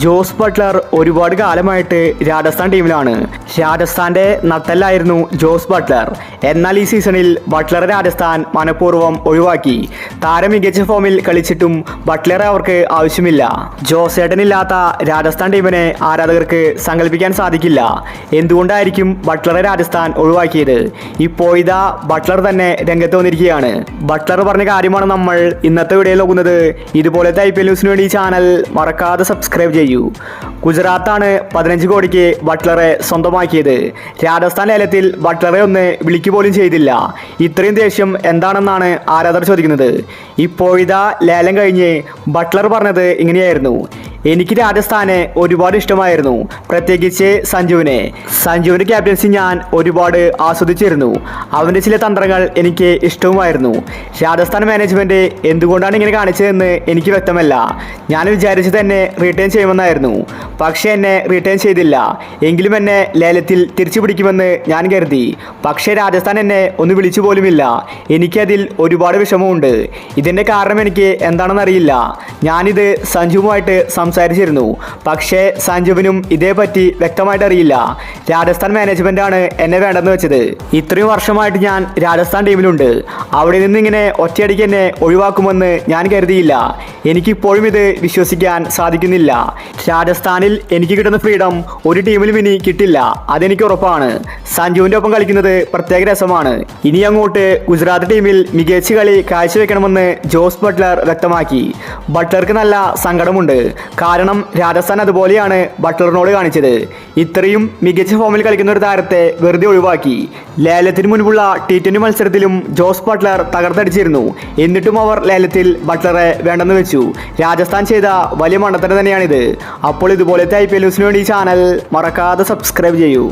Jose Buttler ഒരുപാട് കാലമായിട്ട് രാജസ്ഥാൻ ടീമിലാണ്. രാജസ്ഥാന്റെ നട്ടെല്ലായിരുന്നു ജോസ് ബട്ട്ലർ. എന്നാൽ ഈ സീസണിൽ ബട്ട്ലറെ രാജസ്ഥാൻ മനഃപൂർവ്വം ഒഴിവാക്കി. താരം മികച്ച ഫോമിൽ കളിച്ചിട്ടും ബട്ട്ലറെ അവർക്ക് ആവശ്യമില്ല. ജോസേട്ടനില്ലാത്ത രാജസ്ഥാൻ ടീമിനെ ആരാധകർക്ക് സങ്കല്പിക്കാൻ സാധിക്കില്ല. എന്തുകൊണ്ടായിരിക്കും ബട്ട്ലറെ രാജസ്ഥാൻ ഒഴിവാക്കിയത്? ഇപ്പോഴിതാ ബട്ട്ലർ തന്നെ രംഗത്ത് വന്നിരിക്കുകയാണ്. ബട്ട്ലർ പറഞ്ഞ കാര്യമാണ് നമ്മൾ ഇന്നത്തെ വീഡിയോയിൽ നോക്കുന്നത്. ഇതുപോലത്തെ IPL ന്യൂസിന് വേണ്ടി ഈ ചാനൽ മറക്കാതെ സബ്സ്ക്രൈബ് ചെയ്യൂ. ഗുജറാത്താണ് 15 കോടിക്ക് ബട്ട്ലറെ സ്വന്തമാക്കിയത്. രാജസ്ഥാൻ ലേലത്തിൽ ബട്ട്ലറെ ഒന്ന് വിളിക്കു പോലും ചെയ്തില്ല. ഇത്രയും ദേഷ്യം എന്താണെന്നാണ് ആരാധകർ ചോദിക്കുന്നത്. ഇപ്പോഴിതാ ലേലം കഴിഞ്ഞ് ബട്ട്ലർ പറഞ്ഞത് ഇങ്ങനെയായിരുന്നു: എനിക്ക് രാജസ്ഥാനെ ഒരുപാട് ഇഷ്ടമായിരുന്നു, പ്രത്യേകിച്ച് സഞ്ജുവിൻ്റെ ക്യാപ്റ്റൻസി ഞാൻ ഒരുപാട് ആസ്വദിച്ചിരുന്നു. അവൻ്റെ ചില തന്ത്രങ്ങൾ എനിക്ക് ഇഷ്ടവുമായിരുന്നു. രാജസ്ഥാൻ മാനേജ്മെൻറ്റ് എന്തുകൊണ്ടാണ് ഇങ്ങനെ കാണിച്ചതെന്ന് എനിക്ക് വ്യക്തമല്ല. ഞാൻ വിചാരിച്ചത് എന്നെ റീറ്റെയിൻ ചെയ്യുമെന്നായിരുന്നു, പക്ഷേ എന്നെ റീറ്റെയിൻ ചെയ്തില്ല. എങ്കിലും എന്നെ ലേലത്തിൽ തിരിച്ചു പിടിക്കുമെന്ന് ഞാൻ കരുതി. പക്ഷേ രാജസ്ഥാൻ എന്നെ ഒന്ന് വിളിച്ചു പോലുമില്ല. എനിക്കതിൽ ഒരുപാട് വിഷമമുണ്ട്. ഇതിൻ്റെ കാരണം എനിക്ക് എന്താണെന്നറിയില്ല. ഞാനിത് സഞ്ജുവുമായിട്ട് സംസാരിച്ചിരുന്നു, പക്ഷേ സഞ്ജുവിനും ഇതേപറ്റി വ്യക്തമായിട്ട് അറിയില്ല. രാജസ്ഥാൻ മാനേജ്മെൻറ്റാണ് എന്നെ വേണ്ടെന്ന് വെച്ചത്. ഇത്രയും വർഷമായിട്ട് ഞാൻ രാജസ്ഥാൻ ടീമിലുണ്ട്. അവിടെ നിന്ന് ഇങ്ങനെ ഒറ്റയടിക്ക് എന്നെ ഒഴിവാക്കുമെന്ന് ഞാൻ കരുതിയില്ല. എനിക്കിപ്പോഴും ഇത് വിശ്വസിക്കാൻ സാധിക്കുന്നില്ല. രാജസ്ഥാനിൽ എനിക്ക് കിട്ടുന്ന ഫ്രീഡം ഒരു ടീമിലും ഇനി കിട്ടില്ല, അതെനിക്ക് ഉറപ്പാണ്. സഞ്ജുവിൻ്റെ ഒപ്പം കളിക്കുന്നത് പ്രത്യേക രസമാണ്. ഇനി അങ്ങോട്ട് ഗുജറാത്ത് ടീമിൽ മികച്ച കളി കാഴ്ചവെക്കണമെന്ന് ജോസ് ബട്ട്ലർ വ്യക്തമാക്കി. ബട്ട്ലർക്ക് നല്ല സങ്കടമുണ്ട്. കാരണം രാജസ്ഥാൻ അതുപോലെയാണ് ബട്ട്ലറിനോട് കാണിച്ചത്. ഇത്രയും മികച്ച ഫോമിൽ കളിക്കുന്ന ഒരു താരത്തെ വെറുതെ ഒഴിവാക്കി. ലേലത്തിന് മുൻപുള്ള T20 മത്സരത്തിലും ജോസ് ബട്ട്ലർ തകർത്തടിച്ചിരുന്നു. എന്നിട്ടും അവർ ലേലത്തിൽ ബട്ട്ലറെ വേണ്ടെന്ന് വെച്ചു. രാജസ്ഥാൻ ചെയ്ത വലിയ മണ്ടത്തരം തന്നെയാണിത്. അപ്പോൾ ഇതുപോലത്തെ IPL ന്യൂസിന് വേണ്ടി ഈ ചാനൽ മറക്കാതെ സബ്സ്ക്രൈബ് ചെയ്യൂ.